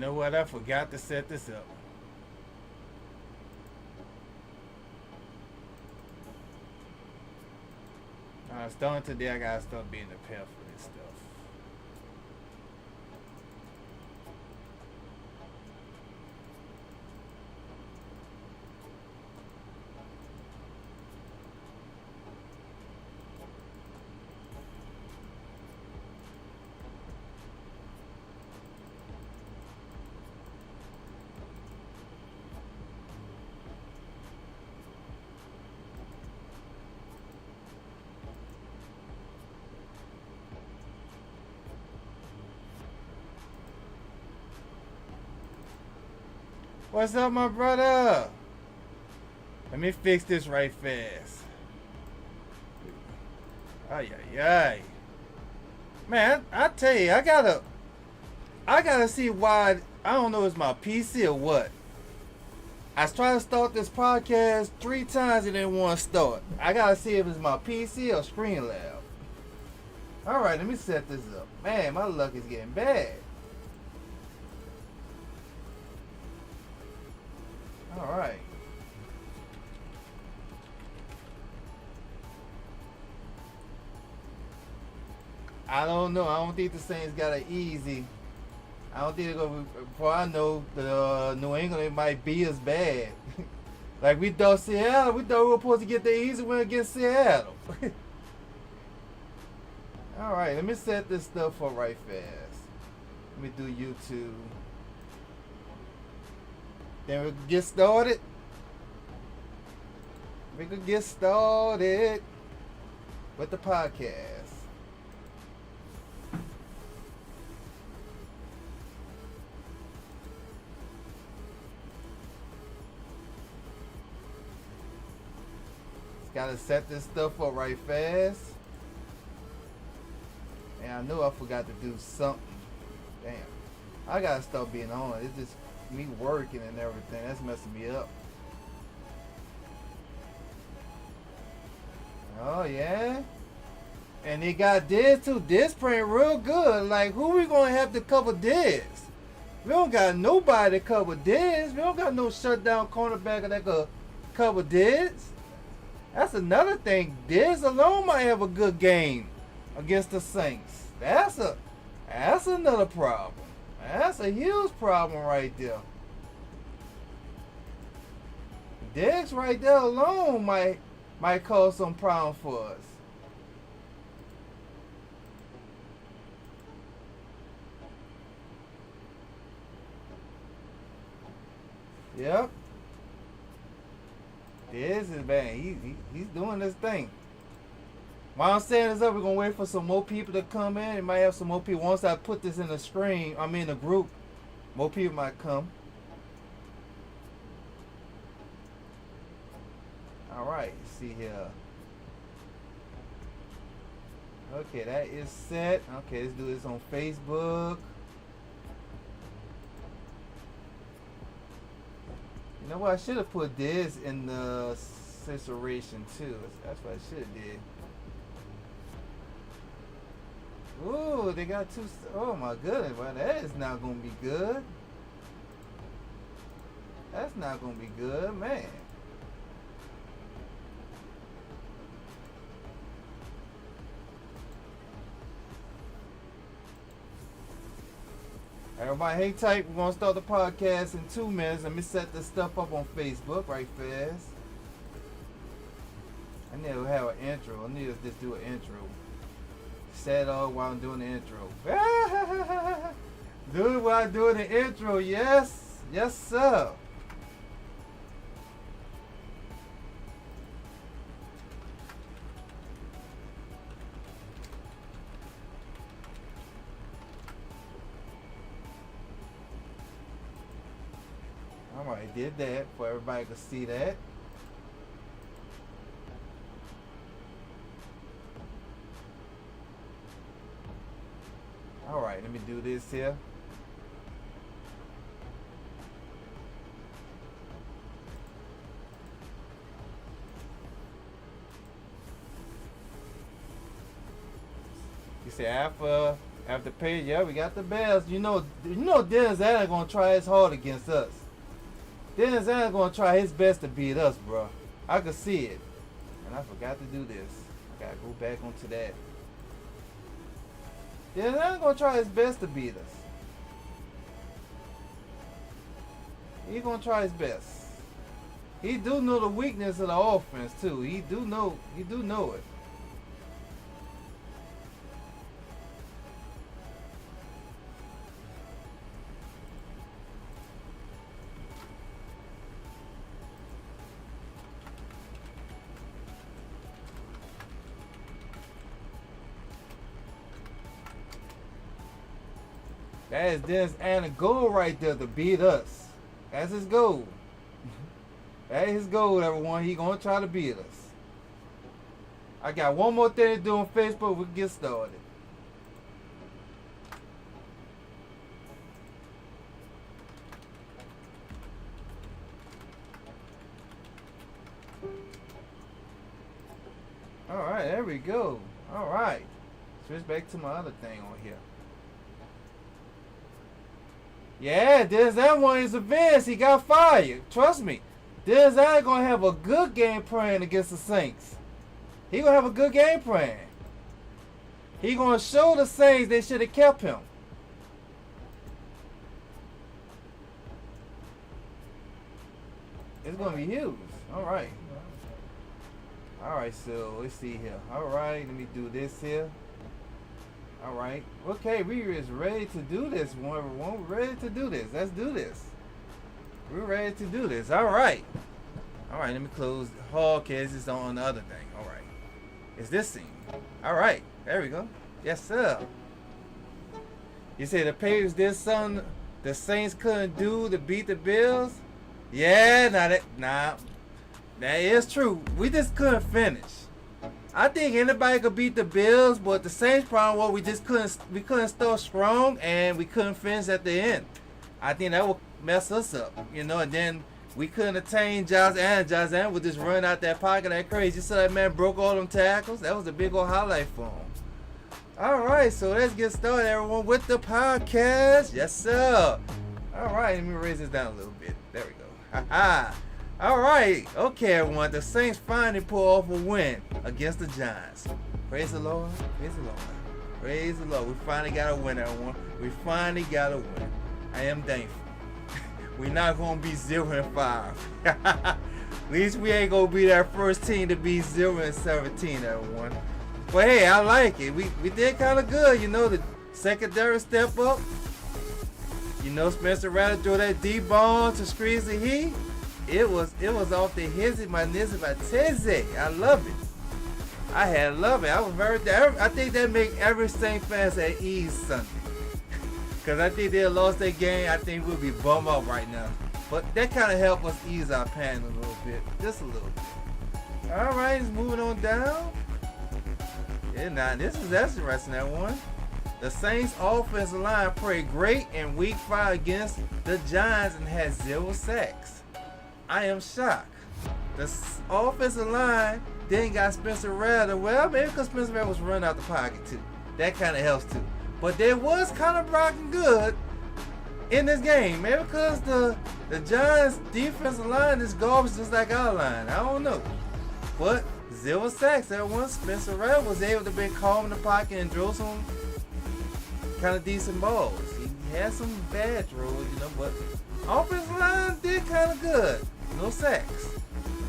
know what? I forgot to set this up. Starting today, I gotta start being prepared for this stuff. What's up, my brother? Let me fix this right fast. Ay, ay, ay. Man, I tell you, I gotta see why. I don't know if it's my PC or what. I tried to start this podcast 3 times and it didn't want to start. I gotta see if it's my PC or Streamlab. Alright, let me set this up. Man, my luck is getting bad. Alright. I don't know. I don't think the Saints got it easy. I don't think they're gonna. Before I know, the New England it might be as bad. Like we thought Seattle. We thought we were supposed to get the easy win against Seattle. All right, let me set this stuff up right fast. Let me do YouTube. Then we can get started. We can get started with the podcast. Gotta set this stuff up right fast. And I know I forgot to do something. Damn. I gotta stop being on it. It's just me working and everything. That's messing me up. Oh yeah. And they got Diz too. Diz playing real good. Like who we gonna have to cover Diz? We don't got nobody to cover Diz. We don't got no shutdown cornerback that could cover Diz. That's another thing. Diz alone might have a good game against the Saints. That's another problem. That's a huge problem right there. Diggs right there alone might cause some problem for us. Yep. This is bad. He's doing this thing. While I'm saying this up, we're gonna wait for some more people to come in. It might have some more people. Once I put this in the screen, I'm in the group. More people might come. All right. See here. Okay, that is set. Okay, let's do this on Facebook. You know what? I should have put this in the situation too. That's what I should have did. Ooh, they got two. Oh my goodness, well, that is not gonna be good. That's not gonna be good, man. Everybody, hang tight. We're gonna start the podcast in 2 minutes. Let me set this stuff up on Facebook right fast. I need to have an intro. I need to just do an intro. Set it all while I'm doing the intro. Do it while I'm doing the intro. Yes, yes, sir. Alright, did that for everybody to see that. Alright, let me do this here. You say After Patriots, yeah, we got the Bears. Dennis Allen gonna try his hard against us. Dennis Allen gonna try his best to beat us, bro. I could see it. And I forgot to do this. I gotta go back onto that. Dennis Allen gonna try his best to beat us. He gonna try his best. He do know the weakness of the offense too. He do know it. That is Dennis Allen goal right there to beat us. That's his goal. That is his goal, everyone. He gonna try to beat us. I got one more thing to do on Facebook. We can get started. All right, there we go. All right. Switch back to my other thing on here. Yeah, Dennis Allen won his advance. He got fired. Trust me. Dennis Allen gonna have a good game plan against the Saints. He gonna have a good game plan. He gonna show the Saints they should have kept him. It's gonna be huge. All right. All right. So let's see here. All right. Let me do this here. All right. Okay, we is ready to do this, everyone. We're ready to do this. Let's do this. We're ready to do this. All right. All right, let me close. Hawkins is on the other thing. All right. It's this scene. All right. There we go. Yes, sir. You say the Patriots did something the Saints couldn't do to beat the Bills? Yeah, that is true. We just couldn't finish. I think anybody could beat the Bills, but the Saints problem was we couldn't start strong and we couldn't finish at the end. I think that would mess us up, and then we couldn't attain Josh Allen. Josh Allen would just run out that pocket like crazy. You saw that man broke all them tackles. That was a big old highlight for him. All right, so let's get started, everyone, with the podcast. Yes, sir. All right, let me raise this down a little bit. There we go. Ha-ha. All right. Okay, everyone. The Saints finally pull off a win against the Giants. Praise the Lord. Praise the Lord. Praise the Lord. We finally got a win, everyone. We finally got a win. I am thankful. We're not going to be 0-5. At least we ain't going to be that first team to be 0-17, everyone. But hey, I like it. We did kind of good. The secondary step up. Spencer Rattler threw that deep ball to Screezy He. It was off the hizzy, my nizzy, my tizzy. I love it. I love it. I was I think that make every Saint fans at ease Sunday. Because I think they lost their game. I think we'll be bummed out right now. But that kind of helped us ease our pain a little bit. Just a little bit. All right, it's moving on down. Yeah, now that's interesting, that one. The Saints offensive line played great in week 5 against the Giants and had 0 sacks. I am shocked. The offensive line then got Spencer Rattler. Well, maybe because Spencer Rattler was running out the pocket too. That kind of helps too. But they was kind of blocking good in this game. Maybe because the Giants defensive line is garbage just like our line. I don't know. But 0 sacks. That one, Spencer Rattler was able to be calm in the pocket and throw some kind of decent balls. He had some bad throws, but offensive line did kind of good. No sacks.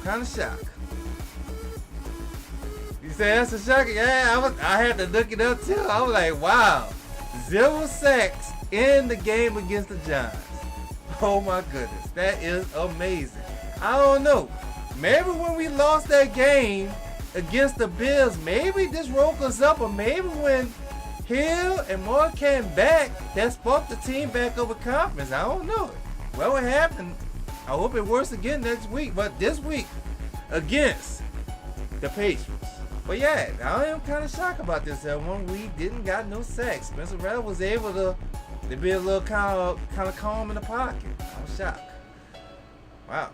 Kind of shocked. You say that's a shock? Yeah, I had to look it up too. I was like, wow. 0 sacks in the game against the Giants. Oh my goodness. That is amazing. I don't know. Maybe when we lost that game against the Bills, maybe this woke us up, or maybe when Hill and Moore came back, that sparked the team back up with confidence. I don't know. Well, what happened? I hope it works again next week, but this week against the Patriots. But yeah, I am kind of shocked about this. One, we didn't got no sacks. Spencer Rattler was able to be a little kind of calm in the pocket. I'm shocked. Wow.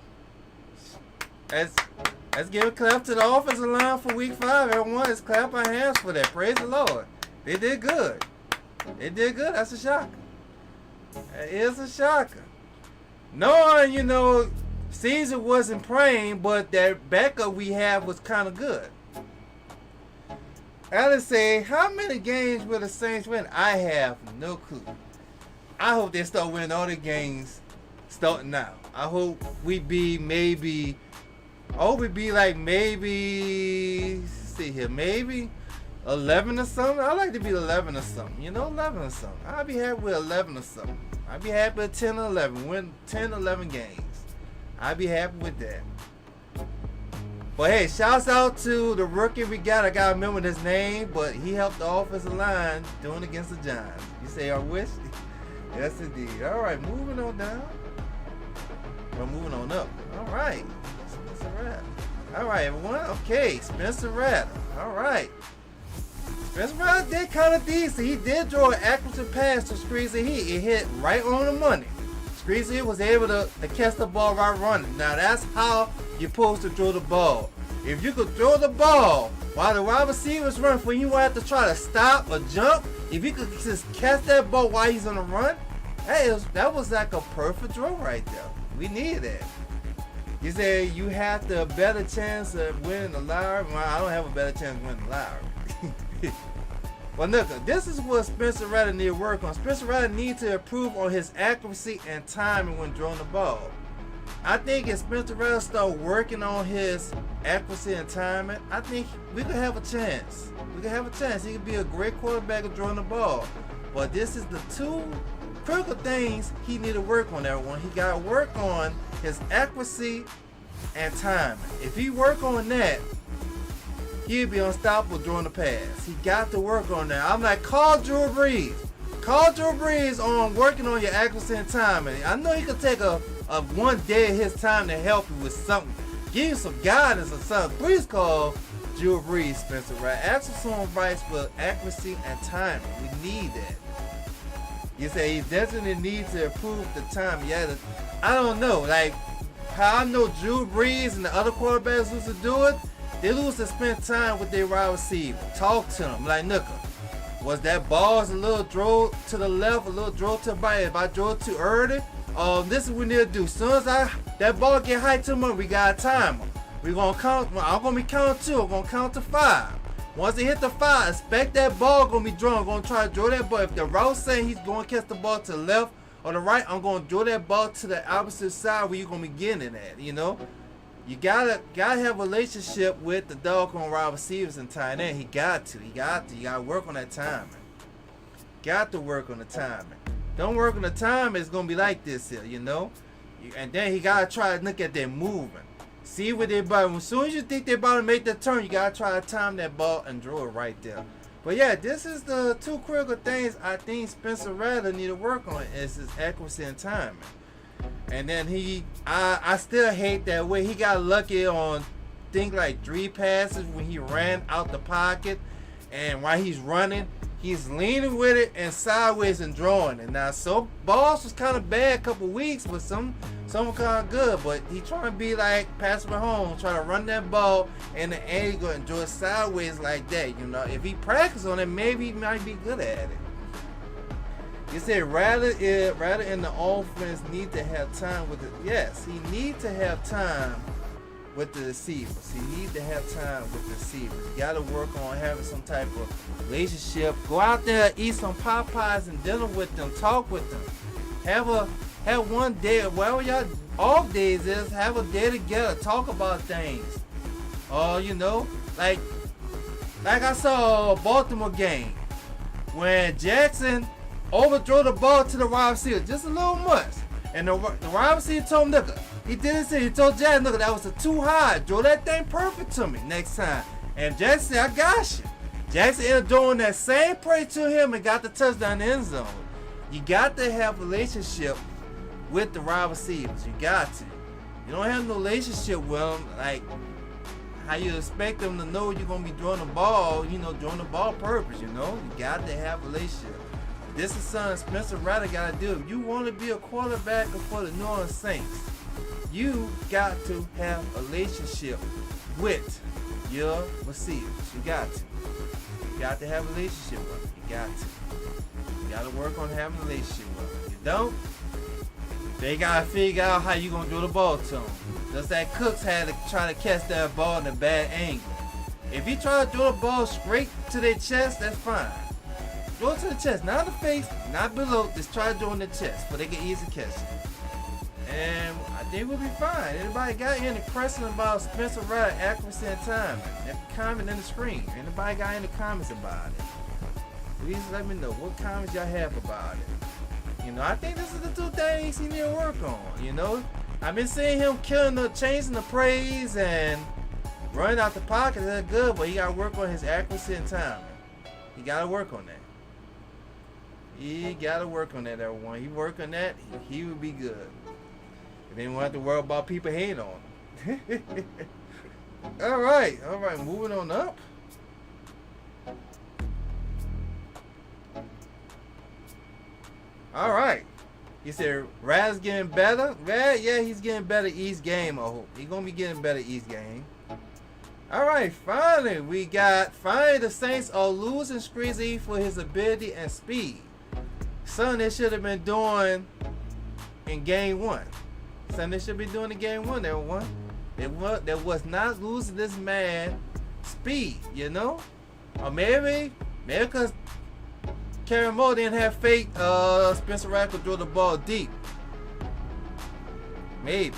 Let's give a clap to the offensive line for week 5. Everyone, let's clap our hands for that. Praise the Lord. They did good. They did good. That's a shocker. That is a shocker. Knowing, Caesar wasn't praying, but that backup we have was kind of good. Alice say, how many games will the Saints win? I have no clue. I hope they start winning all the games starting now. I hope we be maybe, see here, maybe 11 or something. I like to be 11 or something, 11 or something. I'll be happy with 11 or something. I'll be happy with 10 or 11, win 10, 11 games. I'll be happy with that. But hey, shouts out to the rookie we got. I gotta remember his name, but he helped the offensive line doing against the Giants. You say I wish? Yes, indeed. All right, moving on down. We're moving on up. All right, Spencer Rattler. All right, everyone. Okay, Spencer Rattler. All right. Spencer Rattler did kind of decent. He did draw an accurate pass to Screezy Heat. It hit right on the money. Screezy was able to catch the ball right running. Now that's how you're supposed to throw the ball. If you could throw the ball while the wide receivers run, for you won't have to try to stop or jump. If you could just catch that ball while he's on the run, hey, that was like a perfect throw right there. We needed that. You say you have the better chance of winning the lottery. Well, I don't have a better chance of winning the lottery. Well, look, this is what Spencer Rattler need to work on. Spencer Rattler needs to improve on his accuracy and timing when throwing the ball. I think if Spencer Rattler start working on his accuracy and timing, I think we could have a chance. We could have a chance. He could be a great quarterback at throwing the ball. But this is the two critical things he need to work on, everyone. He got to work on his accuracy and timing. If he work on that, he'll be unstoppable throwing the pass. He got to work on that. I'm like, call Drew Brees. Call Drew Brees on working on your accuracy and timing. I know he could take a one day of his time to help you with something. Give you some guidance or something. Please call Drew Brees, Spencer Rattler. Ask for some advice for accuracy and timing. We need that. You say he definitely needs to improve the time. Yeah, I don't know. Like how I know Drew Brees and the other quarterbacks used to do it. They lose to spend time with their wide receiver. Talk to them. Like, look, was that ball a little throw to the left, a little throw to the right? If I throw it too early, this is what we need to do. As soon as that ball get high too much, we got a timer. We're going to count. I'm going to be counting 2. I'm going to count to 5. Once they hit the 5, expect that ball going to be drawn. I'm going to try to draw that ball. If the route saying he's going to catch the ball to the left or the right, I'm going to draw that ball to the opposite side where you're going to be getting it at, You gotta have a relationship with the doggone wide receivers and tight end. He got to work on that timing. Got to work on the timing. Don't work on the timing, it's gonna be like this here, And then he gotta try to look at their movement. See what they about. As soon as you think they're about to make that turn, you gotta try to time that ball and draw it right there. But yeah, this is the two critical things I think Spencer Rattler need to work on is his accuracy and timing. And then I still hate that way. He got lucky on things like 3 passes when he ran out the pocket. And while he's running, he's leaning with it and sideways and drawing it. Now, so balls was kind of bad a couple weeks, but some were kind of good. But he trying to be like Patrick Mahomes, trying to run that ball in the angle and draw it sideways like that. If he practice on it, maybe he might be good at it. You said Rattler in the offense need to have time with it. Yes, he need to have time with the receivers. He need to have time with the receivers. You got to work on having some type of relationship. Go out there, eat some Popeyes and dinner with them. Talk with them. Have one day, wherever y'all off days is, have a day together. Talk about things. Like I saw a Baltimore game when Jackson overthrow the ball to the wide receiver just a little much. And the wide receiver told him, look, he didn't say, he told Jackson, look, that was too high. Throw that thing perfect to me next time. And Jackson said, I got you. Jackson ended up doing that same play to him and got the touchdown in the end zone. You got to have a relationship with the wide receivers. You got to. You don't have no relationship with them, like how you expect them to know you're going to be throwing the ball, throwing the ball purpose, You got to have a relationship. This is something Spencer Rattler got to do. If you want to be a quarterback for the New Orleans Saints, you got to have a relationship with your receivers. You got to. You got to have a relationship with them. You got to. You gotta work on having a relationship with them. You don't, they gotta figure out how you gonna throw the ball to them. Just that Cooks had to try to catch that ball in a bad angle. If you try to throw the ball straight to their chest, that's fine. Throw it to the chest, not the face, not below. Just try to throw in the chest, but they can easily catch it. And I think we'll be fine. Anybody got any questions about Spencer Rattler accuracy and timing? Comment in the screen. Anybody got any comments about it? Please let me know what comments y'all have about it. You know, I think this is the two things he need to work on. You know, I've been seeing him changing the praise and running out the pocket. That's good, but he got to work on his accuracy and timing. He got to work on that. He got to work on that, everyone. He work on that, he would be good. And then we won't have to worry about people hating on him. All right, moving on up. All right. He said, Raz getting better? Yeah, he's getting better each game, I hope. He's going to be getting better each game. All right, finally, the Saints are losing Screezy for his ability and speed. Something they should have been doing in game one. Something they should be doing in game one, everyone. They was not losing this man speed, you know? Or maybe because Karen Moore didn't have faith Spencer Rattler could throw the ball deep. Maybe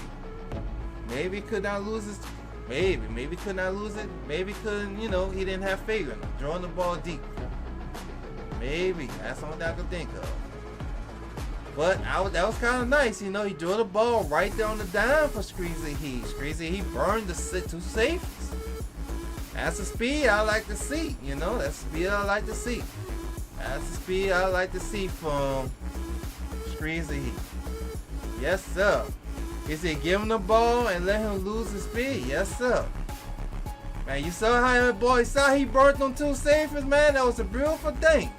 he could not lose his. Maybe could not lose it. Maybe couldn't, you know, he didn't have faith in him throwing the ball deep. Maybe that's all I could think of. But that was kind of nice, you know. He threw the ball right there on the dime for Screezy Heat. Screezy Heat burned the two safeties. That's the speed I like to see, you know. That's the speed I like to see. That's the speed I like to see from Screezy Heat. Yes, sir. He said, give him the ball and let him lose his speed. Yes, sir. Man, you saw how that boy he burnt them two safeties, man. That was a beautiful thing.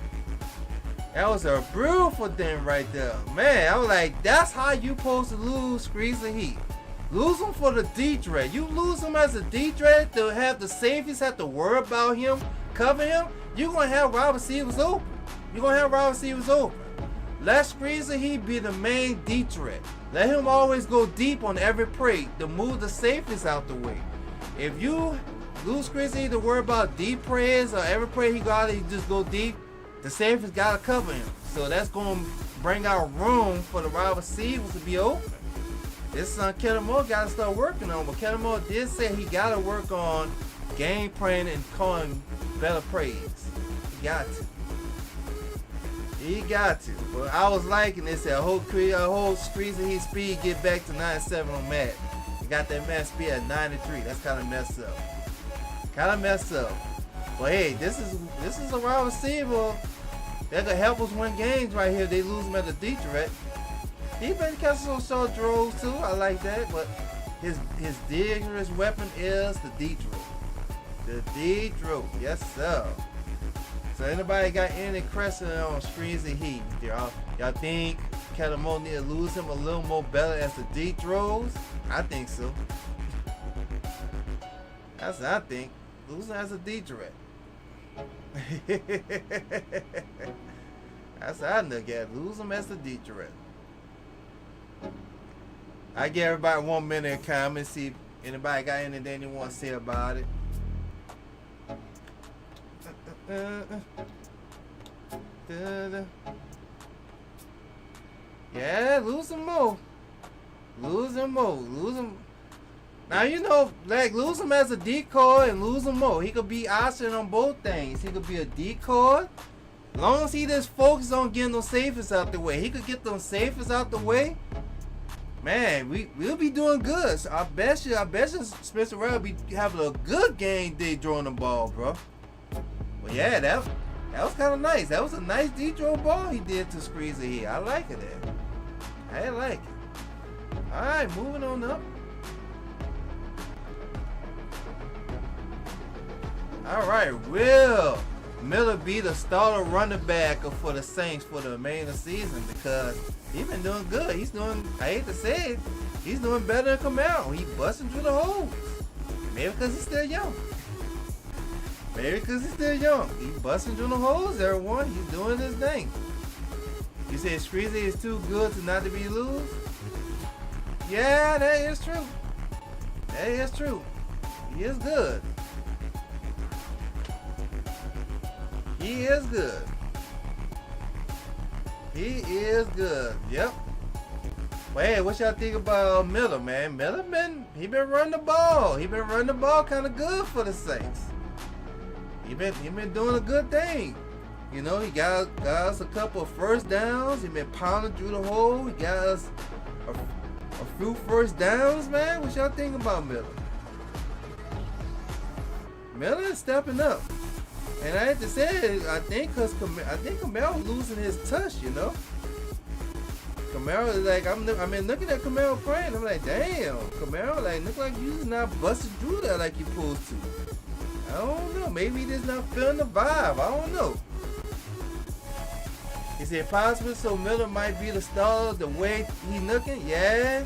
That was a beautiful thing right there. Man, I was like, that's how you supposed to lose Screezy Heat. Lose him for the D-threat. You lose him as a D-threat to have the safeties have to worry about him, cover him. You're going to have wide receivers open. Let Screezy Heat be the main D-threat. Let him always go deep on every prey to move the safeties out the way. If you lose Screezy Heat to worry about deep prays or every prey he got, he just go deep, the safeties got to cover him. So that's going to bring out room for the wide receivers to be open. This son Kellen Moore got to start working on, but Kellen Moore did say he got to work on game plan and calling better praise. He got to. But I was liking this. A whole Screezy Heat speed get back to 97 on Matt. He got that Matt speed at 93. That's kind of messed up. But hey, this is a wide receiver that could help us win games right here. They lose him at the D threat. He been catching some short throws too. I like that. But his dangerous weapon is the D throw. The D throw. Yes, sir. So anybody got any question on Screezy Heat? Y'all think Kellen Moore need to lose him a little more better as the D throws? I think so. That's what I think. Lose him as a D threat. That's what I look at. Lose him as the D threat. I give everybody 1 minute in comment, see if anybody got anything they want to say about it. Yeah, lose him more. Now, you know, like, lose him as a decoy and lose him more. He could be option on both things. He could be a decoy. As long as he just focuses on getting those safeties out the way. He could get those safeties out the way. Man, we'll be doing good. So I bet you Spencer Rattler will be having a good game day throwing the ball, bro. But yeah, that was kind of nice. That was a nice D-throw ball he did to Screezy here. I like it. I like it. All right, moving on up. All right, will Miller be the starter running back for the Saints for the remainder of the season? Because he's been doing good. I hate to say it, he's doing better than Camaro. He's busting through the holes. Maybe because he's still young. He's busting through the holes, everyone. He's doing his thing. You said Streezy is too good to not to be lose? Yeah, that is true. That is true. He is good. He is good. He is good. Yep. But hey, what y'all think about Miller, man? Miller he been running the ball. He been running the ball kind of good for the Saints. He been doing a good thing. You know, he got us a couple of first downs. He been pounding through the hole. He got us a few first downs, man. What y'all think about Miller? Miller is stepping up. And I have to say, I think Kamara losing his touch, you know. Kamara is like, looking at Kamara praying, I'm like, damn, Kamara, like, look like you not busted through that like you supposed to. I don't know, maybe he's not feeling the vibe, I don't know. Is it possible so Miller might be the star the way he looking? Yeah.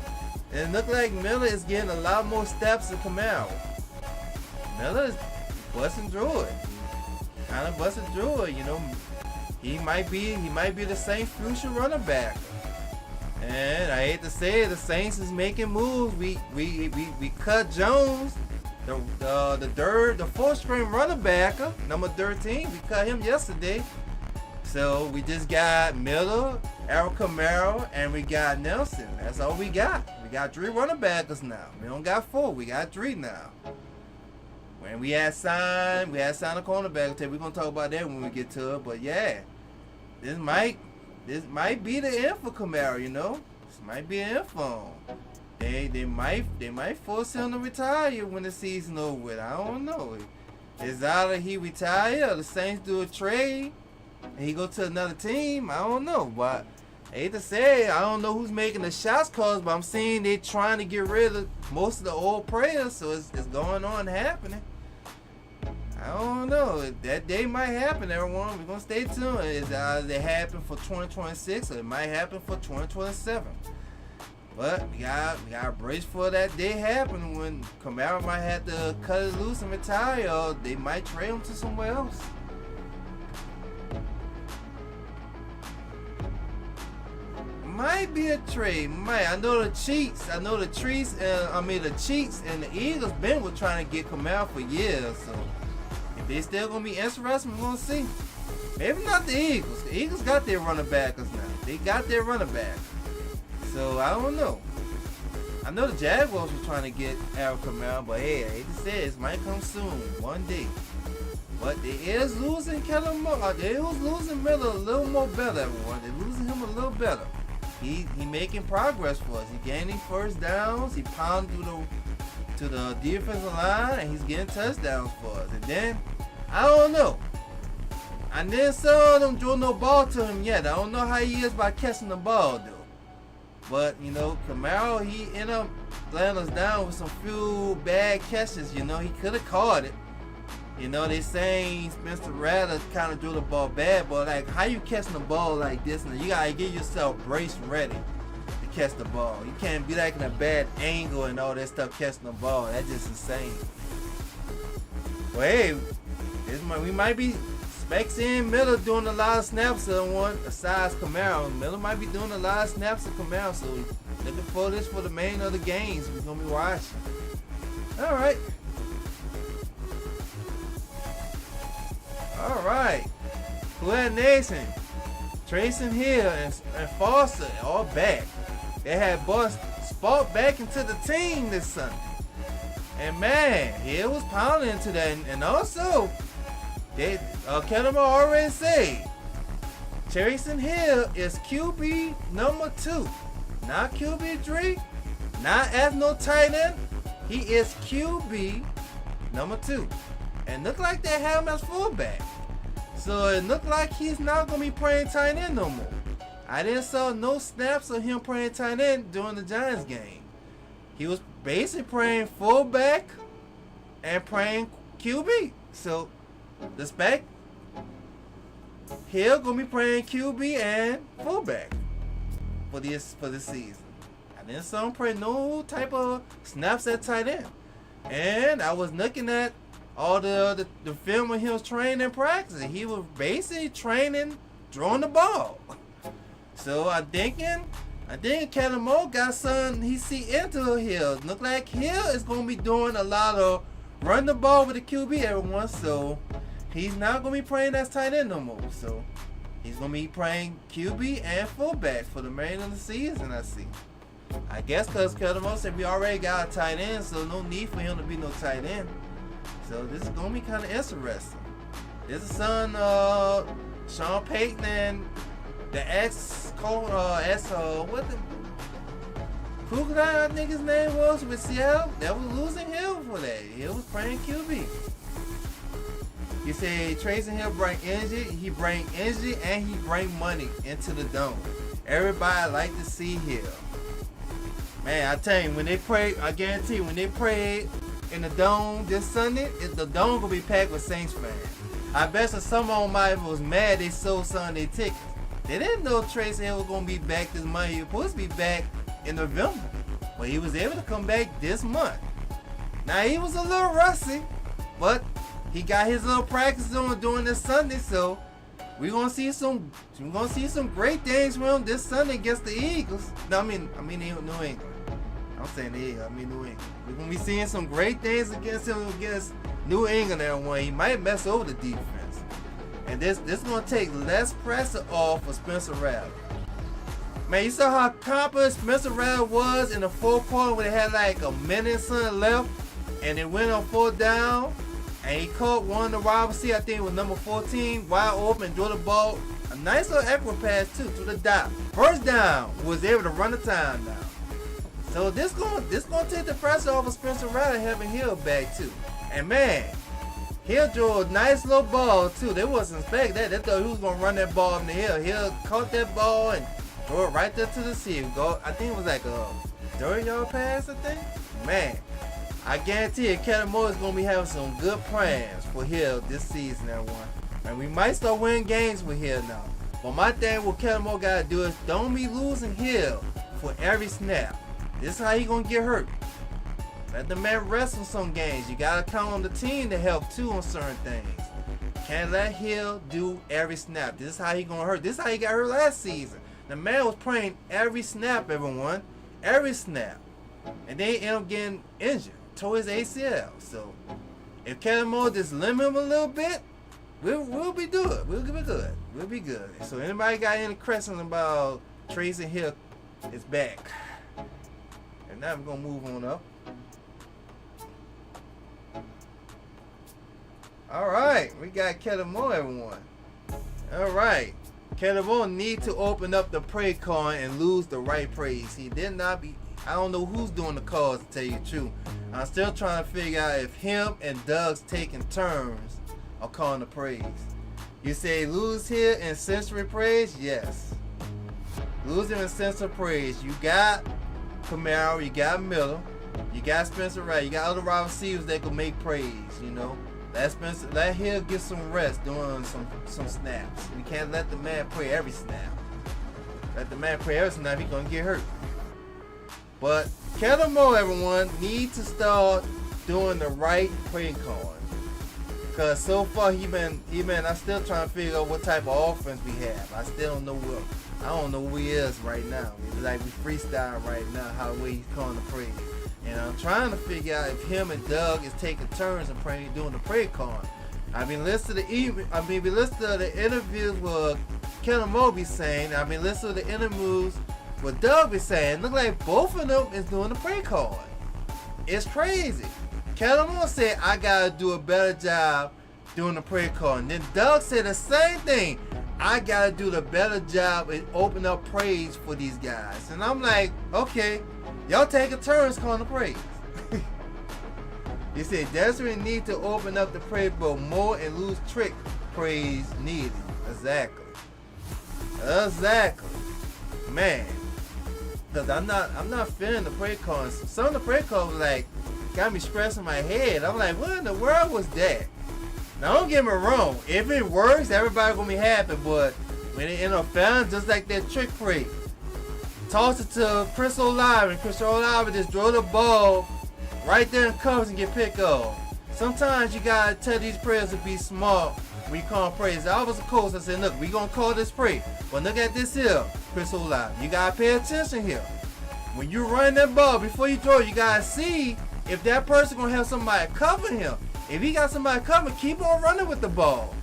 And it look like Miller is getting a lot more steps than Kamara. Miller is busting through it. Kind of busting through it, you know. He might be the Saints' future running back. And I hate to say it, the Saints is making moves. We cut Jones, the fourth string running back, number 13. We cut him yesterday. So we just got Miller, Alvin Kamara, and we got Nelson. That's all we got. We got 3 running backs now. We don't got 4. We got 3 now. When we had signed a cornerback. We're gonna talk about that when we get to it. But yeah, this might be the end for Kamara. You know, this might be an end for him. They might force him to retire when the season over with. I don't know. It's either he retire or the Saints do a trade and he go to another team. I don't know, but I hate to say it, I don't know who's making the shots calls, but I'm seeing they trying to get rid of most of the old players, so it's going on happening. I don't know. That day might happen, everyone. We're going to stay tuned. It's either it happen for 2026 or it might happen for 2027. But we got to brace for that day happening when Kamara might have to cut it loose and retire, or they might trade him to somewhere else. Might be a trade. I know the Chiefs and the Eagles been trying to get Kamara for years. So if they still gonna be interested, we're gonna see. Maybe not the Eagles. The Eagles got their running backers now. They got their running back. So I don't know. I know the Jaguars were trying to get Alvin Kamara, but hey, I hate to say it might come soon, one day. But they is losing Kellen Moore. They is losing Miller a little more better, everyone. They're losing him a little better. He making progress for us. He gaining first downs. He pounding to the defensive line, and he's getting touchdowns for us. And then, I don't know. I didn't saw them throw no ball to him yet. I don't know how he is by catching the ball, though. But, you know, Kamara, he ended up laying us down with some few bad catches. You know, he could have caught it. You know, they saying Spencer Rattler kind of threw the ball bad, but like, how you catching the ball like this? And you gotta get yourself braced and ready to catch the ball. You can't be like in a bad angle and all that stuff catching the ball. That's just insane. Well, hey, we might be expecting Miller doing a lot of snaps on one besides Kamara. Miller might be doing a lot of snaps of Kamara, so looking for this for the main of the games we're gonna be watching. All right. All right, Glen Nation, Trayson Hill and Foster all back. They had bust Spalt back into the team this Sunday. And man, Hill was pounding into that. And also, Kellen already said, Trayson Hill is QB number 2. Not QB 3, not as no tight end. He is QB number 2. And look like they have him as fullback. So it looked like he's not going to be playing tight end no more. I didn't saw no snaps of him playing tight end during the Giants game. He was basically playing fullback and playing QB. So the spec, Hill going to be playing QB and fullback for this season. I didn't saw him play no type of snaps at tight end. And I was looking at all the film of him training and practicing. He was basically training, throwing the ball. So I think Kellen Moore got something he see into Hill. Look like Hill is gonna be doing a lot of run the ball with the QB everyone. So he's not gonna be playing as tight end no more. So he's gonna be playing QB and fullback for the remainder of the season. I see. I guess because Kellen Moore said we already got a tight end, so no need for him to be no tight end. So this is gonna be kind of interesting. This is son Sean Payton and the ex-coach, what the crocodile nigga's name was with Seattle. That was losing Hill for that. Hill was playing QB. You say Tracy Hill bring energy. He bring energy and he bring money into the dome. Everybody like to see Hill. Man, I tell you, when they pray, I guarantee you, when they pray in the dome this Sunday, the dome gonna be packed with Saints fans. I bet some of them might was mad they sold Sunday tickets. They didn't know Tracy Hill was gonna be back this month. He was supposed to be back in November, but he was able to come back this month. Now he was a little rusty, but he got his little practice on during this Sunday, so we're gonna see some great things from him this Sunday against the Eagles. No, I mean New England. I'm saying the Eagles. I mean New England. We're gonna be seeing some great things against him against New England. That one he might mess over the defense, and this gonna take less pressure off for Spencer Rattler. Man, you saw how confident Spencer Rattler was in the fourth quarter when they had like a minute and something left, and it went on 4th down. And he caught one of the wide receivers, I think it was number 14, wide open, threw the ball. A nice little accurate pass too, to the dot. First down, was able to run the time down. So this gonna take the pressure off of Spencer Rattler having Hill back too. And man, Hill drew a nice little ball too. They wasn't expecting that. They thought he was gonna run that ball in the Hill. Hill caught that ball and threw it right there to the receiver. I think it was like a 30-yard pass, I think. Man. I guarantee you, Kellen Moore is going to be having some good plans for Hill this season, everyone. And we might start winning games with Hill now. But my thing what Kellen Moore got to do is don't be losing Hill for every snap. This is how he going to get hurt. Let the man rest on some games. You got to count on the team to help too on certain things. Can't let Hill do every snap. This is how he going to hurt. This is how he got hurt last season. The man was playing every snap, everyone. Every snap. And they end up getting injured. Tore his ACL. So if Kellen Moore just limit him a little bit, we'll be good. We'll be good. We'll be good. So anybody got any questions about Tracy Hill is back. And now we're gonna move on up. Alright, we got Kellen Moore, everyone. Alright. Kellen Moore need to open up the praise card and lose the right praise. He did not be I don't know who's doing the calls, to tell you the truth. I'm still trying to figure out if him and Doug's taking turns of calling the praise. You say lose here in sensory praise? Yes. Lose him in sensory praise. You got Kamara, you got Miller, you got Spencer Wright, you got other wide receivers that can make praise, you know. Let Hill get some rest doing some snaps. We can't let the man play every snap. Let the man play every snap, he's gonna get hurt. But Kellen Moore, everyone, needs to start doing the right play calling. Because so far I'm still trying to figure out what type of offense we have. I still don't know who he is right now. It's like we freestyle right now, how he's calling the praise. And I'm trying to figure out if him and Doug is taking turns and doing the praise calling. I've been listening to the interviews with Kellen Moore be saying. I've been listening to the interviews what Doug be saying. Look like both of them is doing the play calling. It's crazy. Kellen Moore said, I gotta do a better job doing the play calling. Then Doug said the same thing. I gotta do the better job and open up praise for these guys. And I'm like, okay, y'all taking turns calling the praise. He said Desiree need to open up the praise, but more and lose trick praise needed. Exactly. Man. Cause I'm not feeling the prayer calls. Some of the prayer calls like got me scratching my head. I'm like, what in the world was that? Now don't get me wrong. If it works, everybody gonna be happy. But when it end up failing, just like that trick prayer, toss it to Chris Olave, and Chris Olave just throw the ball right there in covers and get picked off. Sometimes you gotta tell these prayers to be smart when you call praise. I was a coach. I said, look, we gonna call this prayer, but look at this here. Chris Olave. You gotta pay attention here. When you run that ball, before you throw it, you gotta see if that person gonna have somebody cover him. If he got somebody covered, keep on running with the ball.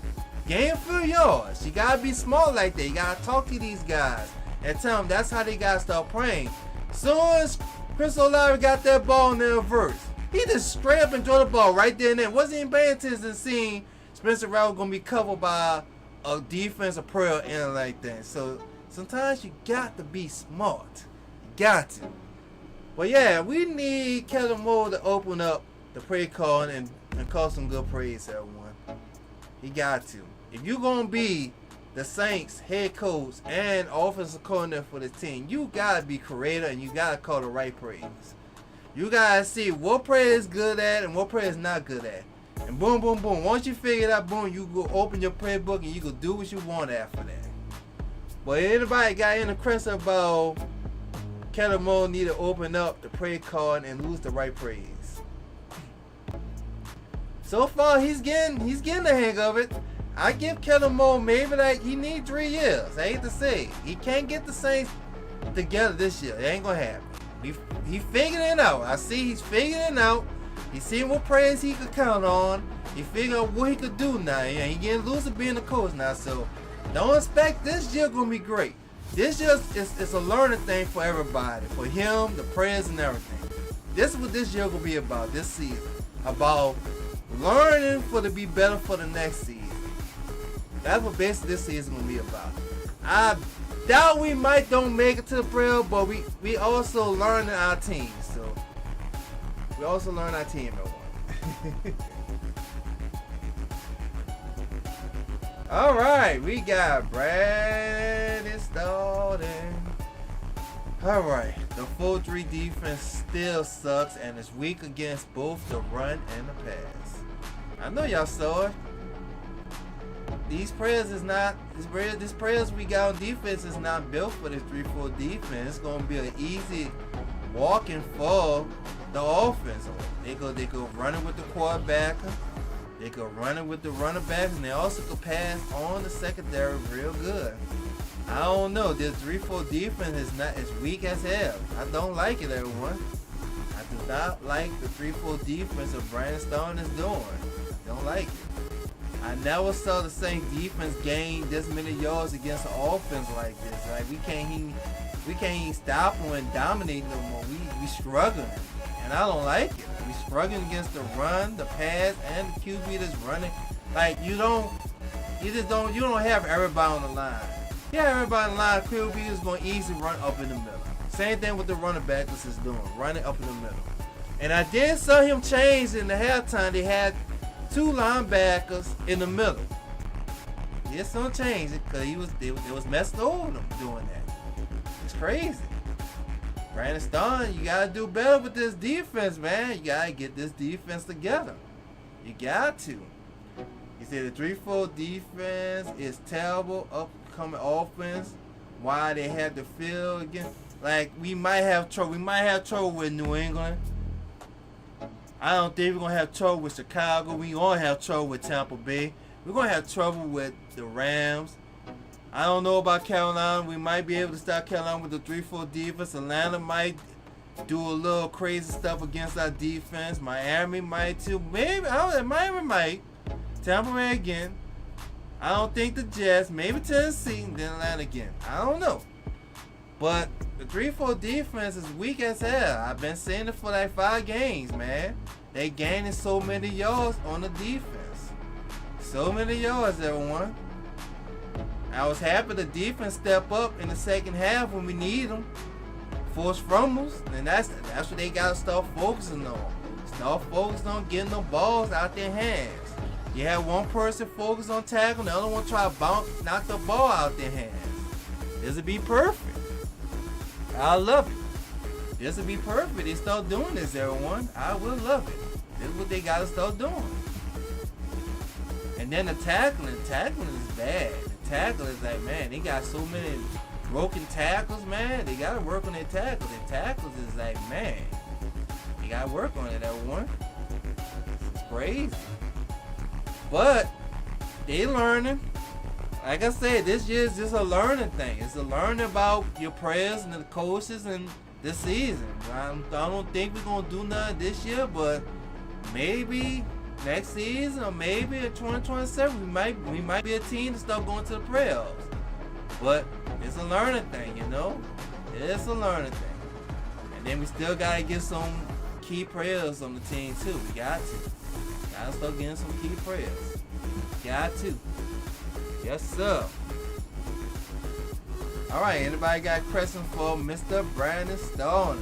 Gain a few yards. You gotta be smart like that. You gotta talk to these guys and tell them that's how they gotta start playing. Soon as Chris Olave got that ball in the reverse, he just straight up and threw the ball right there and then. Wasn't even paying attention to seeing Spencer Rattler gonna be covered by a defensive prayer or anything like that. So sometimes you got to be smart. You got to. But yeah, we need Kellen Moore to open up the prayer call and call some good praise, everyone. He got to. If you're going to be the Saints head coach and offensive coordinator for the team, you got to be creative and you got to call the right praise. You got to see what prayer is good at and what prayer is not good at. And boom, boom, boom. Once you figure it out, boom, you go open your prayer book and you go do what you want after that. But anybody got any question about Kellen Moore need to open up the prayer card and lose the right praise? So far, he's getting the hang of it. I give Kellen Moore maybe like he need 3 years. I hate to say it. He can't get the Saints together this year. It ain't gonna happen. He figuring it out. I see he's figuring it out. He's seeing what praise he could count on. He figured out what he could do now. Yeah, he getting loose of being the coach now. So don't expect this year gonna be great. This year is a learning thing for everybody. For him, the prayers and everything. This is what this year gonna be about. This season about learning to be better for the next season. That's what basically this season gonna be about. I doubt we might don't make it to the playoffs, but we also learning our team. So we also learn our team, everyone. All right, we got Brandon Stalton. All right, the 4-3 defense still sucks and is weak against both the run and the pass. I know y'all saw it. These prayers we got on defense is not built for this 3-4 defense. It's gonna be an easy walking for the offense. They go running with the quarterback. They go running with the running backs, and they also could pass on the secondary real good. I don't know. This 3-4 defense is weak as hell. I don't like it, everyone. I do not like the 3-4 defense of Brandon Stalton is doing. Don't like it. I never saw the Saints defense gain this many yards against an offense like this. Like we can't even stop them and dominate no more. We struggling, and I don't like it. We struggling against the run, the pass, and the QB that's running. Like you don't have everybody on the line. Yeah, everybody on the line. QB is going to easily run up in the middle. Same thing with the running back is doing, running up in the middle. And I did saw him change in the halftime. They had 2 linebackers in the middle. He just don't change it because they was messing over him doing that. It's crazy. Brandon Stalton, you gotta do better with this defense, man. You gotta get this defense together. You got to. He said the 3-4 defense is terrible. Upcoming offense. Why they had to field again? Like we might have trouble. We might have trouble with New England. I don't think we're going to have trouble with Chicago. We're going to have trouble with Tampa Bay. We're going to have trouble with the Rams. I don't know about Carolina. We might be able to stop Carolina with the 3-4 defense. Atlanta might do a little crazy stuff against our defense. Miami might too. Maybe. Miami might. Tampa Bay again. I don't think the Jets. Maybe Tennessee and then Atlanta again. I don't know. But the 3-4 defense is weak as hell. I've been saying it for like 5 games, man. They gaining so many yards on the defense. So many yards, everyone. I was happy the defense step up in the second half when we need them. Force fumbles, and that's what they got to start focusing on. Start focusing on getting the balls out their hands. You have one person focus on tackling, the other one try to knock the ball out their hands. This would be perfect. I love it. This would be perfect. They start doing this, everyone. I will love it. This is what they got to start doing. And then the tackling is bad. The tackle is like, man, they got so many broken tackles, man. They got to work on their tackles. Their tackles is like, man, they got to work on it, everyone. It's crazy. But they learning. like I said, this year is just a learning thing. It's a learning about your prayers and the coaches and this season. I don't think we're gonna do nothing this year, but maybe next season or maybe in 2027 we might be a team to start going to the playoffs. But it's a learning thing, you know. It's a learning thing. And then we still gotta get some key players on the team too. We got to. Gotta start getting some key players. Got to. Yes, sir. Alright, anybody got a question for Mr. Brandon Stoner?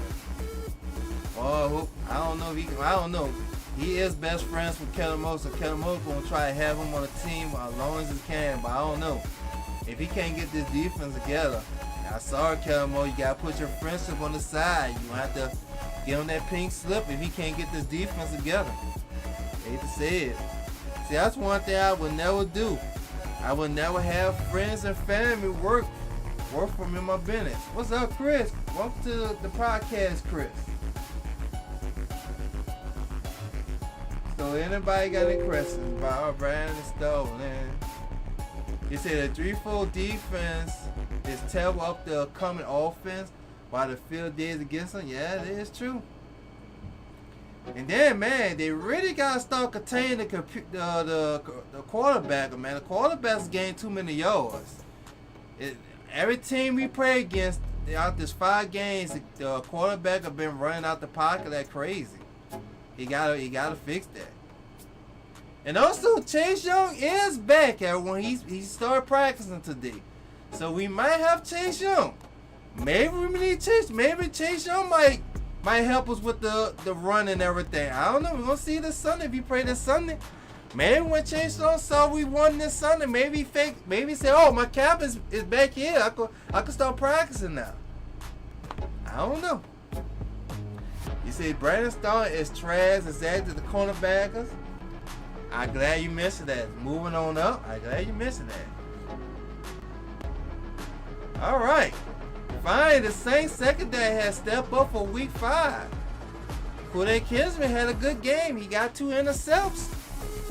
Oh, I don't know if he can, I don't know. He is best friends with Kellen Moore, so Kellen Moore gonna try to have him on the team as long as he can, but I don't know. If he can't get this defense together, I'm sorry, Kellen Moore, you gotta put your friendship on the side. You have to give him that pink slip if he can't get this defense together. I hate to say it. See, that's one thing I would never do. I would never have friends and family work for me in my business. What's up, Chris? Welcome to the podcast, Chris. So anybody got any questions about Brandon Stoner? He said the 3-4 defense is terrible up the coming offense while the field days against them. Yeah, it is true. And then, man, they really got to start containing the quarterback, man. The quarterback's gained too many yards. Every team we play against, out this 5 games, the quarterback have been running out the pocket like crazy. He gotta fix that. And also, Chase Young is back, everyone. He started practicing today. So we might have Chase Young. Maybe we need Chase. Maybe Chase Young might help us with the run and everything. I don't know. We're gonna see this Sunday if he play this Sunday. Maybe when Chase Young saw we won this Sunday, maybe he said, "Oh, my cap is back here. I could start practicing now." I don't know. You see, Brandon Stoner is trash exactly the cornerbackers. I'm glad you mentioned that. Moving on up, I'm glad you mentioned that. All right. Finally, the Saints secondary has stepped up for week 5. Kool-Aid Kinsman had a good game. He got 2 intercepts.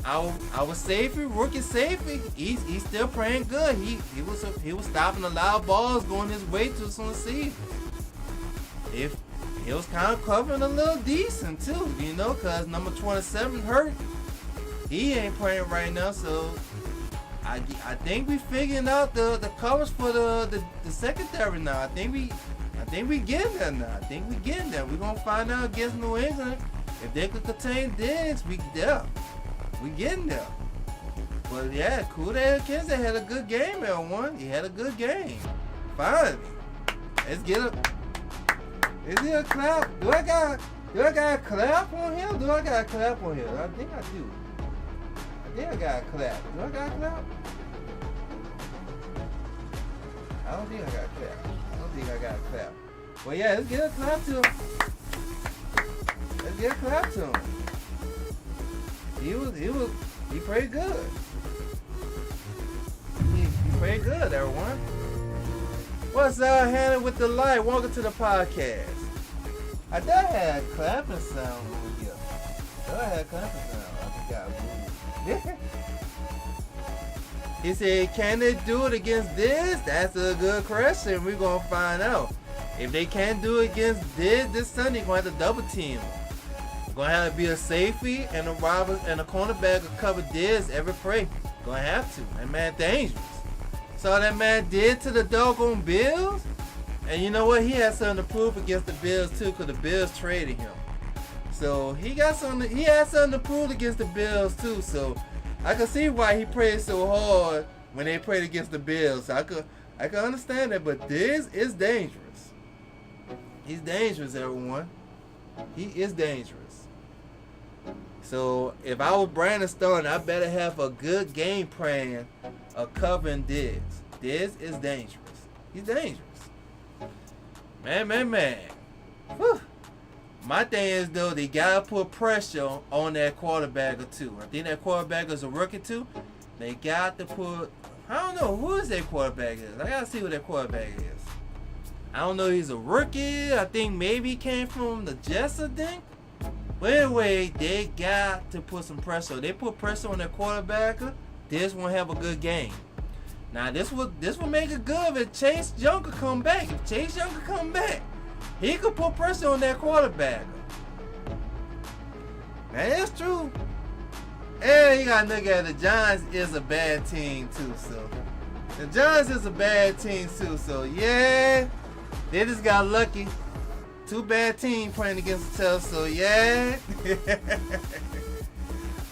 Our safety, rookie safety, he's still playing good. He was stopping a lot of balls going his way to some season. If he was kind of covering a little decent too, you know, cause number 27 hurt. He ain't playing right now, so I think we figuring out the covers for the secondary now. I think we getting there now. I think we getting there. We're gonna find out against New England if they could contain Diggs. We getting there. But yeah, Kool-Aid Kinsman had a good game, everyone. He had a good game. Finally, let's get a. Is it a clap? Do I got a clap on here? Do I got a clap on here? I think I do. I think I got a clap. Do I got a clap? I don't think I got a clap. I don't think I got a clap. Well, yeah, let's get a clap to him. Let's get a clap to him. He played good. He played good, everyone. What's up, Hannah with the light? Welcome to the podcast. I thought I had a clapping sound over here. He said, can they do it against this? That's a good question. We're going to find out. If they can't do it against this Sunday, we're going to have to double team them. We're going to have to be a safety and a cornerback to cover this every play. Going to have to. That man dangerous. So that man did to the doggone Bills. And you know what? He had something to prove against the Bills too, because the Bills traded him. So he had something to prove against the Bills too. So I can see why he prayed so hard when they prayed against the Bills. I can understand that, but this is dangerous. He's dangerous, everyone. He is dangerous. So if I was Brandon Stoner, I better have a good game plan of covering Diggs. Diggs is dangerous. He's dangerous. Man. Whew. My thing is, though, they gotta put pressure on that quarterback or two. I think that quarterback is a rookie too. They got to put. I don't know who is that quarterback is. I gotta see what that quarterback is. I don't know. He's a rookie. I think maybe he came from the Jets. I think. But anyway, they got to put some pressure. They put pressure on that quarterback. This won't have a good game. Now this will make it good if Chase Young could come back. If Chase Young could come back, he could put pressure on that quarterback. Now that's true. And you gotta look at it, the Giants is a bad team too, so the Giants is a bad team too, so yeah, they just got lucky. Two bad teams playing against each other, so yeah.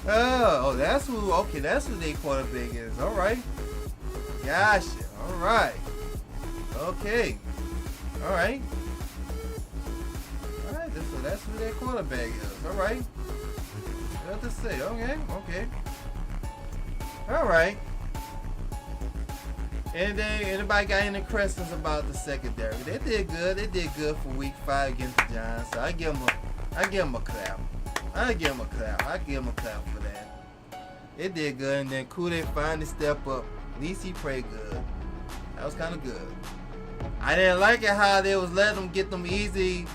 Oh, that's who. Okay, that's who their quarterback is. All right, gotcha. All right, okay, all right, all right. So that's who their quarterback is. All right. What to say? Okay. All right. And then anybody got any questions about the secondary? They did good. They did good for week 5 against the Giants. So I give them a clap. I give them a clap for that. They did good. And then Kude finally stepped up. At least he played good. That was kind of good. I didn't like it how they was letting them get them easy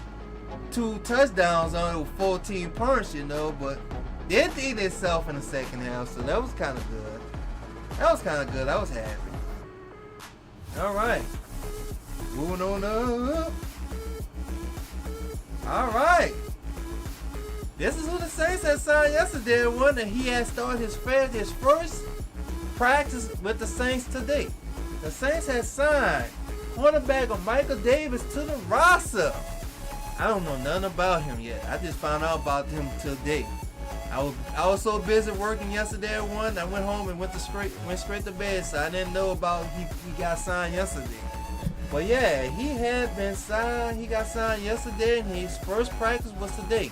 2 touchdowns on 14 punts, you know, but they did themselves in the second half, so that was kind of good. I was happy. All right. Moving on up. All right. This is who the Saints had signed yesterday. One that he had started his first practice with the Saints today. The Saints had signed cornerback of Michael Davis to the roster. I don't know nothing about him yet. I just found out about him today. I was so busy working yesterday at 1. I went home and went straight to bed, so I didn't know about he got signed yesterday. But yeah, he had been signed. He got signed yesterday, and his first practice was today.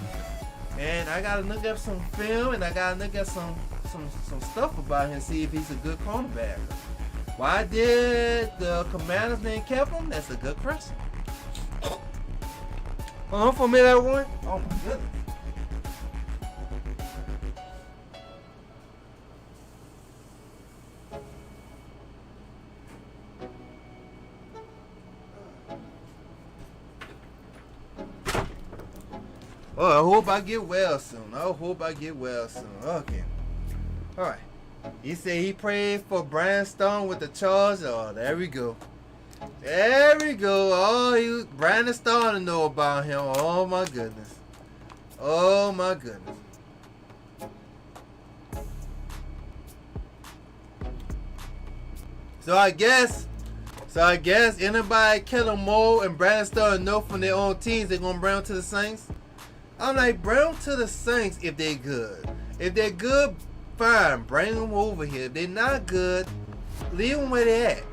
And I gotta look up some film, and I gotta look at some stuff about him, see if he's a good cornerback. Why did the Commanders then keep him? That's a good question. Oh, for me that one? Oh my goodness. Oh, I hope I get well soon. Okay. Alright. He said he prayed for Brian Stone with the Chargers. Oh, there we go. Oh, Brandon Stone to know about him. Oh my goodness. So I guess anybody Kellen Moore and Brandon Stone know from their own teams they're gonna bring them to the Saints. I'm like, bring them to the Saints if they're good. If they're good, fine, bring them over here. If they're not good, leave them where they're at.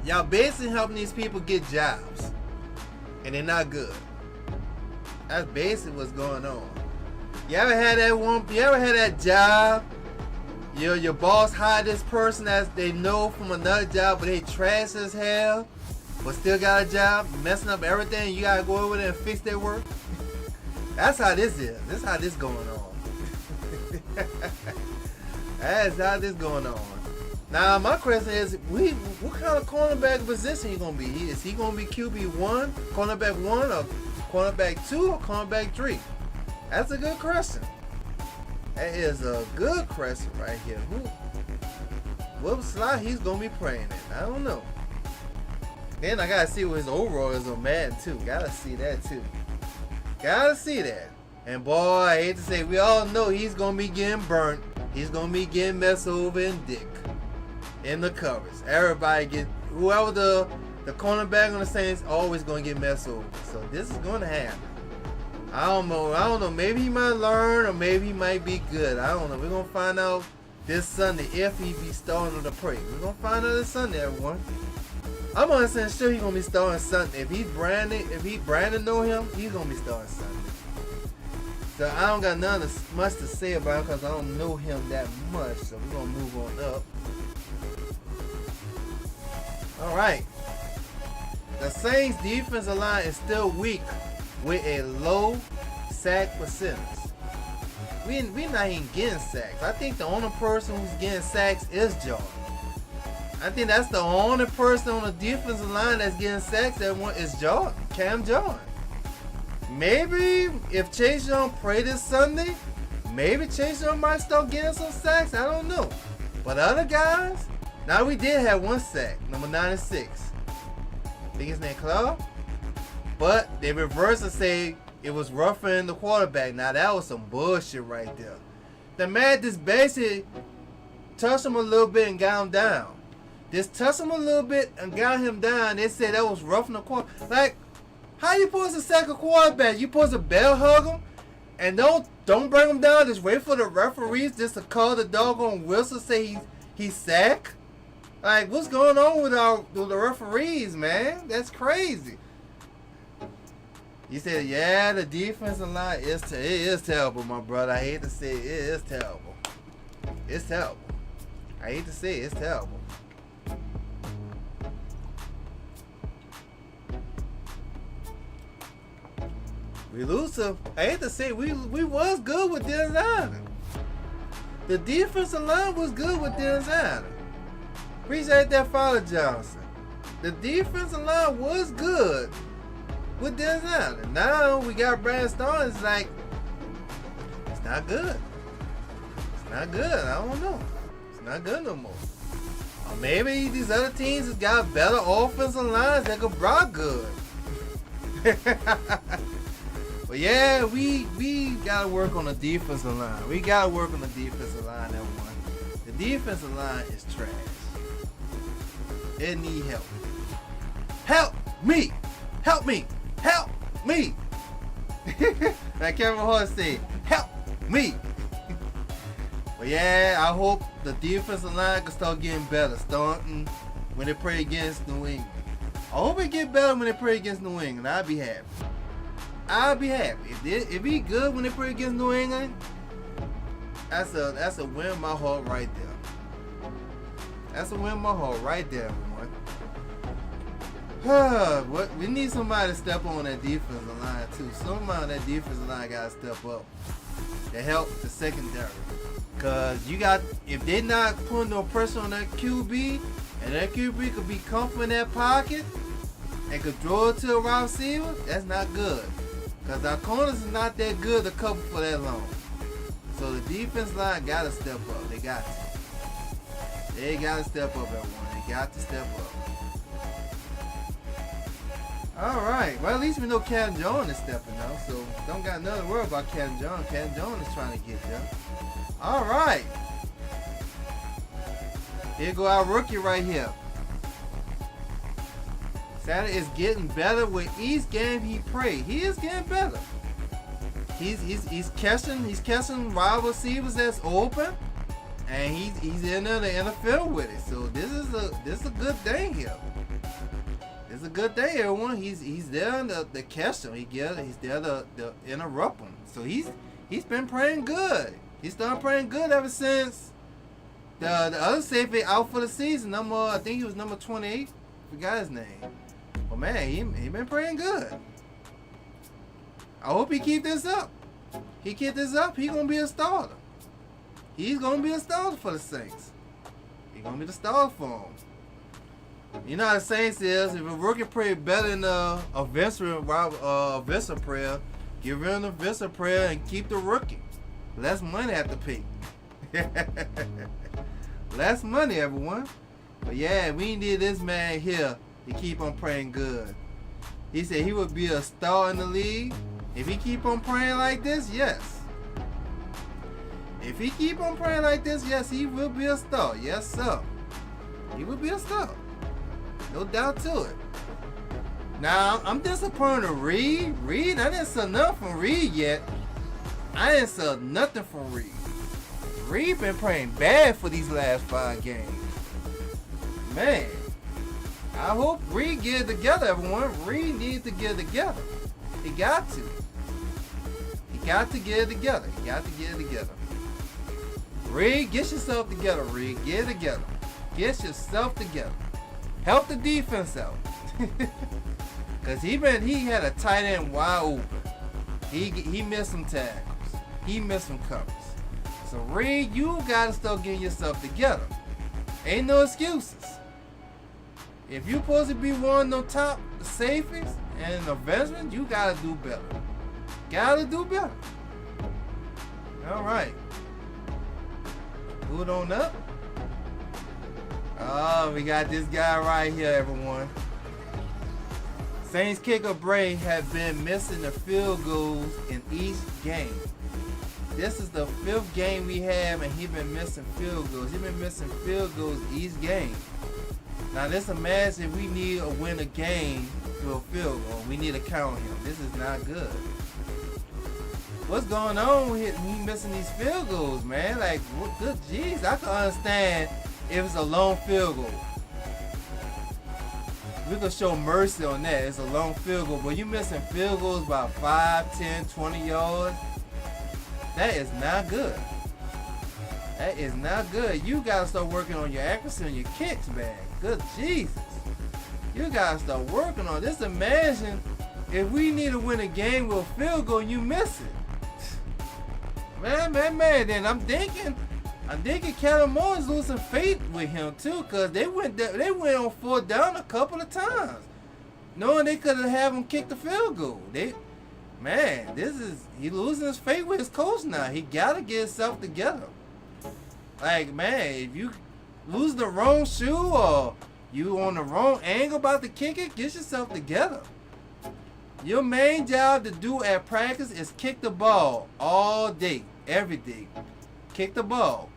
Y'all basically helping these people get jobs, and they're not good. That's basically what's going on. You ever had that job? Your boss hired this person that they know from another job, but they trash as hell, but still got a job, messing up everything. You gotta go over there and fix their work. That's how this is. This is how this going on. That's how this going on. Now my question is, what kind of cornerback position he gonna be? Is he gonna be QB1, cornerback 1, or cornerback 2, or cornerback 3? That's a good question. That is a good question right here. What slot he's gonna be playing in? I don't know. Then I gotta see what his overall is on Madden too. Gotta see that too. And boy, I hate to say, we all know he's gonna be getting burnt. He's gonna be getting messed over and dick in the covers. Everybody whoever the cornerback on the Saints always gonna get messed over. So this is gonna happen. I don't know. Maybe he might learn, or maybe he might be good. I don't know. We're gonna find out this Sunday if he be starting to pray. We're gonna find out this Sunday, everyone. I'm 100% sure he's gonna be starting Sunday. If Brandon know him, he's gonna be starting Sunday. So I don't got much to say about him because I don't know him that much. So we're gonna move on up. All right. The Saints defensive line is still weak with a low sack percentage. We not even getting sacks. I think the only person who's getting sacks is Jordan. I think that's the only person on the defensive line that's getting sacks is Jordan, Cam Jordan. Maybe if Chase Young play this Sunday, maybe Chase Young might start getting some sacks. I don't know. But other guys, Now we did have one sack, number 96. I think his name Claude. But they reversed and say it was roughing the quarterback. Now that was some bullshit right there. The man just basically touched him a little bit and got him down. Just touched him a little bit and got him down. They said that was roughing the quarterback. Like, how you supposed to sack a quarterback? You supposed to bell hug him and don't bring him down. Just wait for the referees just to call the doggone whistle, say he's sacked. Like, what's going on with the referees, man? That's crazy. You said, yeah, the defensive line it is terrible, my brother. I hate to say it is terrible. It's terrible. I hate to say it, it's terrible. We lose to, I hate to say, we was good with Dennis Allen. The defensive line was good with Dennis Allen. Appreciate that, Father Johnson. The defensive line was good with Dennis Allen. Now we got Brandon Starr. It's like, it's not good. It's not good. I don't know. It's not good no more. Or maybe these other teams has got better offensive lines that could block good. But yeah, we gotta work on the defensive line. We gotta work on the defensive line, everyone. The defensive line is trash. It need help. Help me! Help me! Help me! Like Kevin Hart said, help me! But yeah, I hope the defensive line can start getting better, starting when they play against New England. I hope it get better when they play against New England. I'll be happy. I'll be happy. If he good when they play against New England, that's a win in my heart right there. That's a win in my heart right there, everyone. What we need somebody to step on that defensive line too. Somebody on that defensive line gotta step up to help the secondary. Cause if they not putting no pressure on that QB, and that QB could be comfortable in that pocket and could throw it to a wide receiver, that's not good. Cause our corners is not that good to cover for that long. So the defense line gotta step up. They got to. They gotta step up, everyone. They got to step up. Alright, well at least we know Cam Jones is stepping up, so don't got nothing to worry about Cam Jones. Cam Jones is trying to get there. Alright. Here go our rookie right here. Saturday is getting better with each game he played. He is getting better. He's catching wide receivers that's open, and he's in there to interfere with it. So this is a good thing here. It's a good thing, everyone. He's there to catch him. He's there to interrupt him. So he's been playing good. He's started playing good ever since the other safety out for the season. I think he was number 28. Forgot his name. But man, he been playing good. I hope he keep this up. He keep this up, he gonna be a starter. He's gonna be a starter for the Saints. He's gonna be the starter for him. You know how the Saints is. If a rookie play better than a veteran player, give him the veteran player and keep the rookie. Less money have to pay. Less money, everyone. But yeah, we need this man here to keep on playing good. He said he would be a star in the league. If he keep on playing like this, yes. If he keep on playing like this, yes, he will be a star. Yes, sir. He will be a star. No doubt to it. Now, I'm disappointed in Reed. Reed, I didn't sell nothing from Reed yet. I didn't sell nothing from Reed. Reed been playing bad for these last 5 games. Man, I hope Reed get it together, everyone. Reed needs to get it together. He got to. He got to get it together. He got to get it together. Reed, get yourself together, Reed. Get it together. Get yourself together. Help the defense out. Cause he had a tight end wide open. He missed some tackles. He missed some covers. So Reed, you gotta start getting yourself together. Ain't no excuses. If you supposed to be one of the top safeties and a veteran, you gotta do better. Gotta do better. All right. Moving on up. Oh, we got this guy right here, everyone. Saints kicker Bray has been missing the field goals in each game. This is the 5th game we have, and he's been missing field goals. He's been missing field goals each game. Now, let's imagine we need to win a game to a field goal. We need to count him. This is not good. What's going on with he missing these field goals, man? Like, what good jeez, I can understand if it's a long field goal. We can show mercy on that. It's a long field goal, but you missing field goals by 5, 10, 20 yards. That is not good. That is not good. You gotta start working on your accuracy and your kicks, man. Good Jesus. You gotta start working on this. Imagine if we need to win a game with a field goal and you miss it. Man. Then I'm thinking Kellen Moore is losing faith with him too, cause they went on 4th down a couple of times, knowing they could have him kick the field goal. He losing his faith with his coach now. He gotta get himself together. Like, man, if you lose the wrong shoe or you on the wrong angle about to kick it, get yourself together. Your main job to do at practice is kick the ball all day, every day. Kick the ball.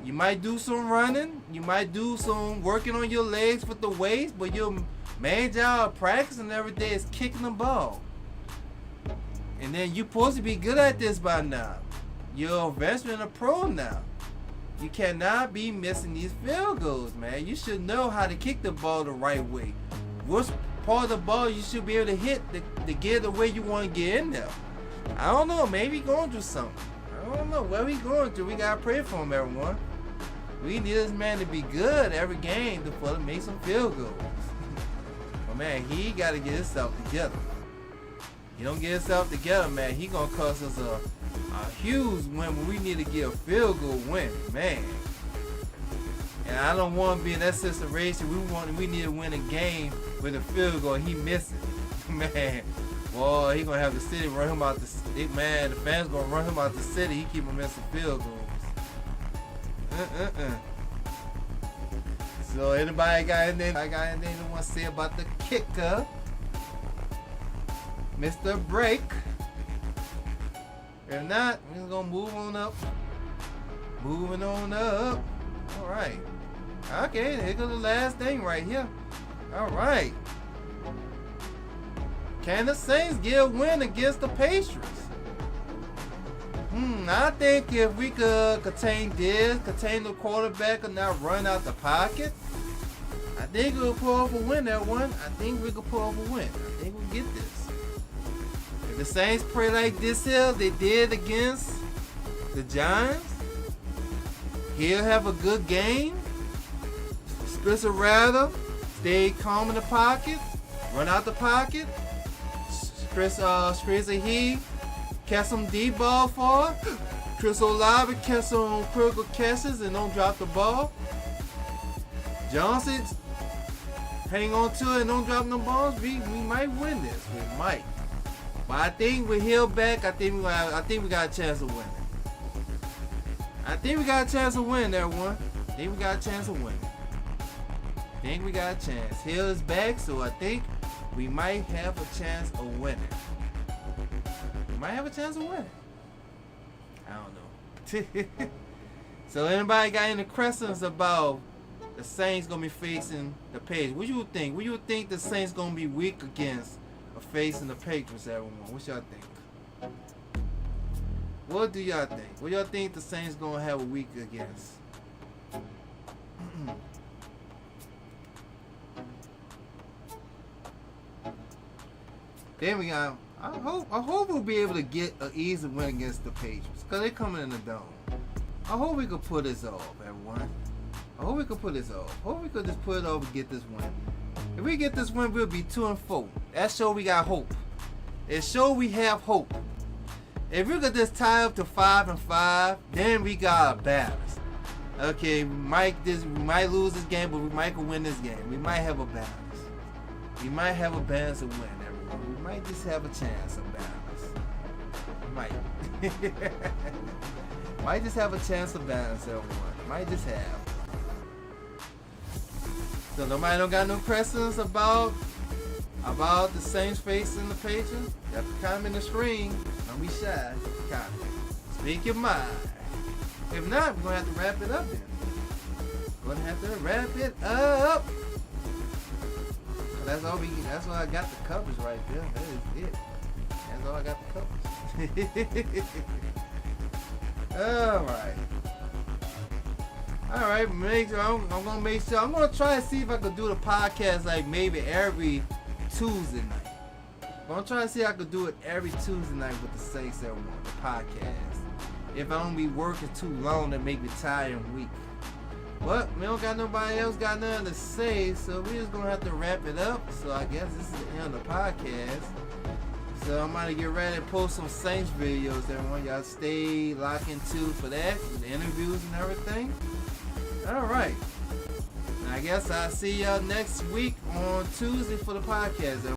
You might do some running. You might do some working on your legs with the weights, but your main job practicing every day is kicking the ball. And then you're supposed to be good at this by now. You're a veteran and a pro now. You cannot be missing these field goals, man. You should know how to kick the ball the right way. Which part of the ball you should be able to hit to get the way you want to get in there. I don't know. Maybe going through something. I don't know what we going through. We got to pray for him, everyone. We need this man to be good every game to make some field goals. But, man, he got to get himself together. He don't get himself together, man, he going to cost us a huge win when we need to get a field goal win, man. And I don't want to be in that situation. We need to win a game with a field goal. He missing, man. Boy, he gonna have the city run him out the city, man. The fans gonna run him out the city. He keep him missing field goals. So anybody got anything? They want to say about the kicker, Mr. Break? If not, we're just gonna move on up. Moving on up. All right. Okay, here goes the last thing right here. All right. Can the Saints get a win against the Patriots? I think if we could contain the quarterback and not run out the pocket, I think we'll pull off a win that one. I think we could pull off a win. I think we'll get this. If the Saints play like this here, they did against the Giants, he'll have a good game. Spencer Rattler stay calm in the pocket, run out the pocket. Chris He catch some deep ball for Chris Olave catch some critical catches and don't drop the ball. Johnson hang on to it and don't drop no balls. We might win this. We might. But I think with Hill back, I think we got a chance of winning. I think we got a chance of winning, everyone. I think we got a chance of winning. I think we got a chance. Hill is back, so I think we might have a chance of winning. We might have a chance of winning. I don't know. So anybody got any questions about the Saints gonna be facing the Patriots? What you think? What you think the Saints gonna be weak against or facing the Patriots, everyone? What y'all think? What do y'all think? What y'all think the Saints gonna have a week against? Then we got. I hope we'll be able to get an easy win against the Patriots, cause they coming in the dome. I hope we could pull this off, everyone. I hope we could pull this off. Hope we could just pull it off and get this win. If we get this win, we'll be 2-4. That show we got hope. It show we have hope. If we could just tie up to 5-5, then we got a balance. Okay, we might lose this game, but we might win this game. We might have a balance. We might have a balance to win, everyone. We might just have a chance of balance. We might. Might just have a chance of balance, everyone. Might just have. So nobody don't got no questions about the Saints facing the Patriots? You have to comment in the screen. Don't be shy. Comment. Speak your mind. If not, we're gonna have to wrap it up then. We're gonna have to wrap it up. That's all I got the covers right there. That is it. That's all I got the covers. Alright, I'm gonna make sure. I'm gonna try to see if I could do the podcast like maybe every Tuesday night. I'm gonna try to see if I could do it every Tuesday night with the Saints at One, the podcast. If I don't be working too long, that make me tired and weak. But we don't got nobody else got nothing to say, so we just gonna have to wrap it up. So I guess this is the end of the podcast. So I'm gonna get ready to post some Saints videos, everyone. Y'all stay locked into for that, the interviews and everything. Alright. I guess I'll see y'all next week on Tuesday for the podcast.